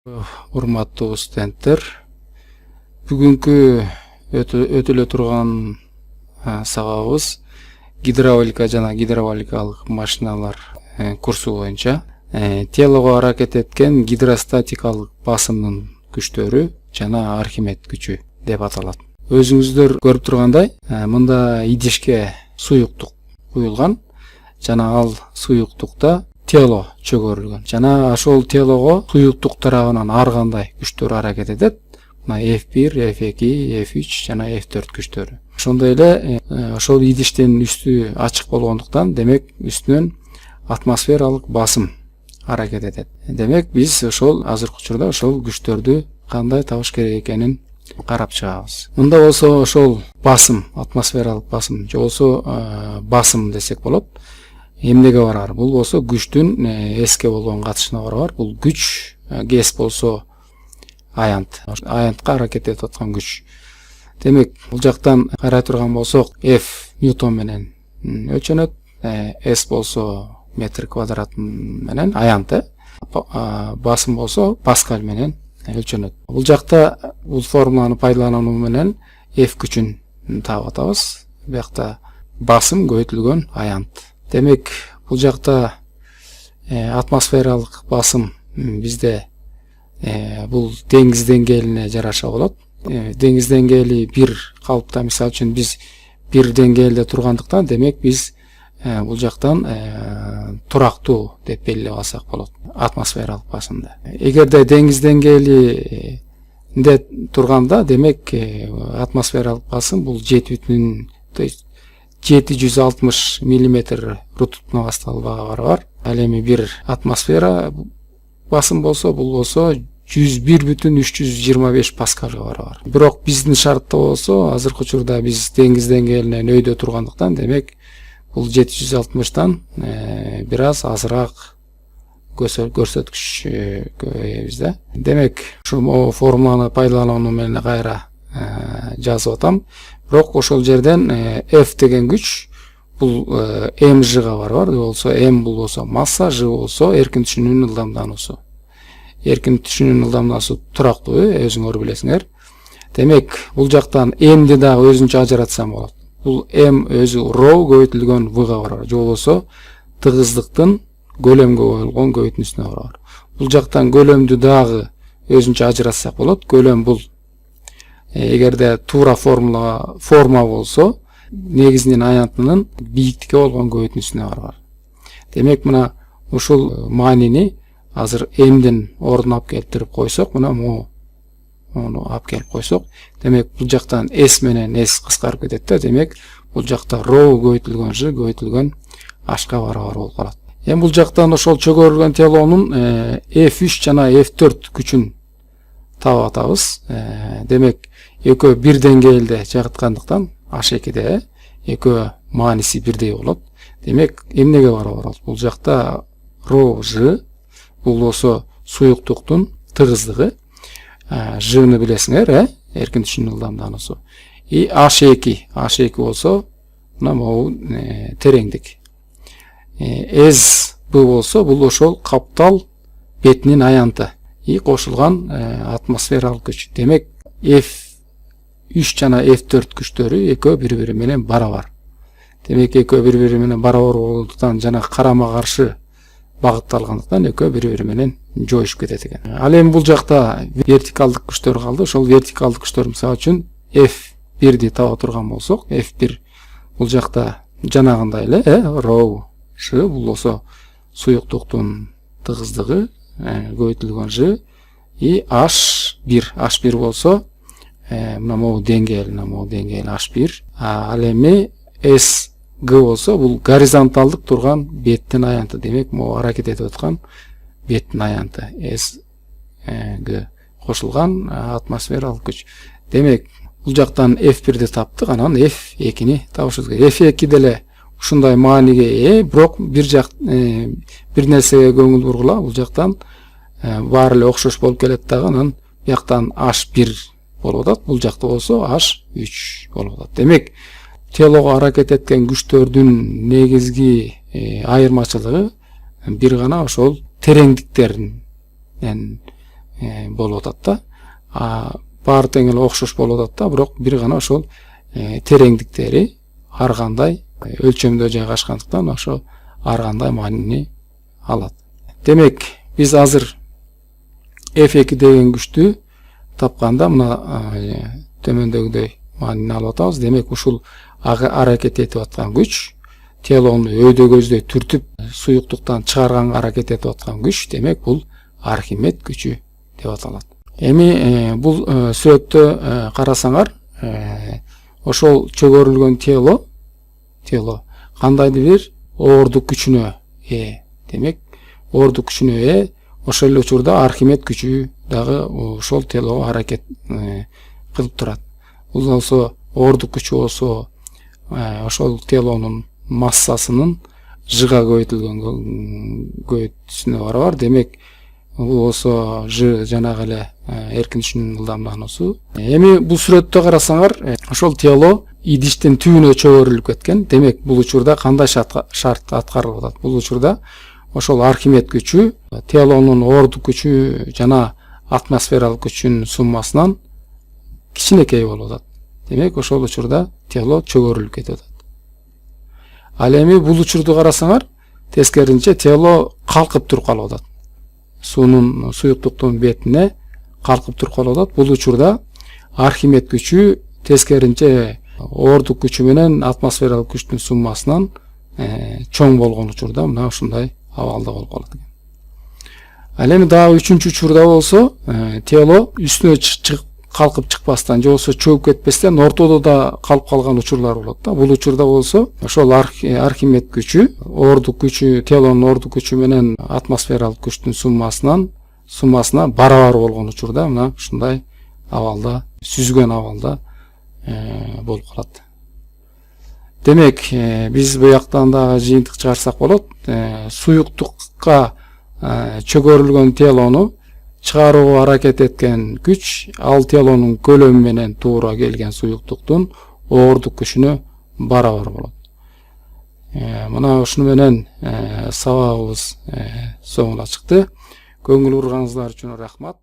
Урматтуу студенттер, бүгүнкү өтүлө турган сабагыбыз гидравлика жана гидравликалык машиналар курсу боюнча телого аракет эткен гидростатикалык басымдын күчтөрү жана Архимед күчү деп аталат. Өзүңүздөр көрүп тургандай, мында идишке суюктук куюлган жана ал суюктукта тело чөгөрүлгөн. Жана ошол телого суюктук тарабынан ар кандай күчтөр аракет этет. Мына F1, F2, F3 жана F4 күчтөрү. Ошондой эле ошол идиштин үстү ачык болгондуктан, демек үстүнөн атмосфералык басым аракет этет. Демек биз ошол азыркы учурда ошол күчтөрдү кандай табыш керек экенин карап чыгабыз. Мында болсо ошол басым, атмосфералык басым, же болсо басым десек болот. Эмнеге барар? Бул болсо күчтүн эске болгон катышына барар. Бул күч, гэс болсо аянт. Аянтка аракет этип аткан күч. Демек, бул жактан карай турган болсок, F ньютон менен өлчөнөт, S болсо метр квадрат менен аянт, басым болсо паскаль менен өлчөнөт. Бул жакта бул формуланы пайдалануу менен F күчүн таап атабыз. Биякта басым көбөйтүлгөн аянт. Демек, бул жакта атмосфералык басым бизде бул деңиз деңгээлине жараша болот. Деңиз деңгээли бир калыпта, мисалы үчүн биз бир деңгээлде тургандыктан, демек биз бул жактан турактуу деп белгилеп алсак болот атмосфералык басымды. Эгерде деңиз деңгээлинде турганда, демек атмосфералык басым бул 760 мм ртутуна басталбага барабар. Ал эми бир атмосфера басым болсо, бул болсо 101,325 паскальга барабар. Бирок биздин шартта болсо, азыркы учурда биз деңиз деңгээлинен өйдө тургандыктан, демек бул 760тан бир аз азыраак көрсөткүч көбөйөбүз да. Демек, ушул формуланы пайдалануу менен кайра жазып атам. Бирок ошол жерден F деген күч бул mg-га барабар. Болсо m бул болсо масса, g болсо эркин түшүнүүнүн ылдамдануусу. Эркин түшүнүүнүн ылдамдануусу турактуу, өзүңөр билесиңер. Демек, бул жактан m-ди дагы өзүнчө ажыратсам болот. Бул m өзү ρ көбөйтүлгөн v-га барабар. Же болсо тыгыздыктын көлөмгө коюлгон көбөйтүүсүнө барабар. Бул жактан көлөмдү дагы өзүнчө ажыратсак болот. Көлөм бул эгерде туура форма болсо, негизинин аянтынын бийиктикке болгон көбөйтүүсүнө барабар. Демек, мына ушул маанини азыр мдин ордуна алып келтирип койсок, мына мону алып келип койсок, демек бул жактан s менен s кыскарып кетет да. Демек, бул жакта ρ көбөйтүлгөн g көбөйтүлгөн h-ка барабар болуп калат. Эми бул жактан ошол чөгөрүлгөн телонун F3 жана F4 күчүн таап атабыз. Демек, экөө бир деңгээлде жагыткандыктан, H2-де экөө мааниси бирдей болот. Демек, эмнеге барабар болот? Бул жакта ρ g, бул болсо суюктуктун тыгыздыгы, g-ны билесиңер, эркин түшүнүү ылдамдануусу. И H2 болсо, мына могу тереңдик. S болсо, бул ошол каптал бетинин аянты. И кошулган атмосфералык күч. Демек, F3 жана F4 күчтөрү экөө бири-бири менен барабар. Демек, экөө бири-бири менен барабар болгондуктан жана карама каршы багытталгандыктан экөө бири-бири менен жоюшуп кетет экен. Ал эми бул жакта вертикалдык күчтөр калды. Ошол вертикалдык күчтөр, мисалы үчүн F1-ди таба турган болсок, F1 бул жакта жанагындай эле, ρ g бул болсо суюктуктун тыгыздыгы көбөйтүлгөн g, и H1 болсо мына могу деңгээл H1. Ал эми S G болсо, бул горизонталдык турган беттин аянты. Демек, могу аракет этип аткан беттин аянты. S G кошулган атмосфералык күч. Демек, бул жактан F1-ди таптык, анан F2-ни табышыбыз керек. F2 деле ушундай мааниге ээ, бирок бир нерсеге көңүл бургула. Бул жактан баары эле окшош болуп келет дагы, анан бияктан H1 болуп атат, бул жакта болсо H3 болуп атат. Демек, телого аракет эткен күчтөрдүн негизги айырмачылыгы бир гана ошол тереңдиктерин болуп атат да. Баары тең эле окшош болуп атат да, бирок бир гана ошол тереңдиктери ар кандай өлчөмдө жайгашкандыктан ошо ар кандай маанини алат. Демек, биз азыр F2 деген күчтү тапканда мына төмөндөгүдөй маанини алып атабыз. Демек, ушул аракет этип аткан күч, телону өйдө көздөй түртүп суюктуктан чыгарганга аракет этип аткан күч, демек бул Архимед күчү деп аталат. Эми бул сүрөттө карасаңар, ошол чөгөрүлгөн тело кандайдыр бир оордук күчүнө ээ. Демек, оордук күчүнө ээ, ошол эле учурда Архимед күчү дагы ошол телого аракет кылып турат. Бул болсо оордук күчү болсо ошол телонун массасынын жыга көбөйтүүсүнө барабар. Демек, бул болсо ж жанагы эле эркинишүүнүн ылдамдануусу. Эми бул сүрөттө карасаңар, ошол тело идиштин түбүнө чөгөрүлүп кеткен. Демек, бул учурда кандай шарт аткарылып атат? Бул учурда ошол Архимед күчү телонун оордук күчү жана атмосфералык күчүнүн суммасынан кичинекей болуп атат. Демек, ошол учурда тело чөгөрүлүп кетип атат. Ал эми бул учурду карасаңар, тескеринче тело калкып туруп калып атат. Суюктуктун бетине калкып туруп калып атат. Бул учурда Архимед күчү тескеринче оордук күчү менен атмосфералык күчтүн суммасынан чоң болгон учурда мына ушундай абалда болуп калат экен. Ал эми дагы үчүнчү учурда болсо, тело үстүнө калкып чыкпастан же болсо чөгүп кетпестен ортодо да калып калган учурлар болот да. Бул учурда болсо ошол Архимед күчү, оордук күчү, телонун оордук күчү менен атмосфералык күчтүн суммасына барабар болгон учурда мына ушундай абалда, сүзгөн абалда болуп калат. Демек, биз буяктан дагы жыйынтык чыгарсак болот. Суюктукка чөгөрүлгөн телону чыгарууга аракет эткен күч, ал телонун көлөмү менен туура келген суюктуктун оордук күчүнө барабар болот. Мына ушуну менен сабагыбыз соңуна чыкты. Көңүл бурганыңыздар үчүн рахмат.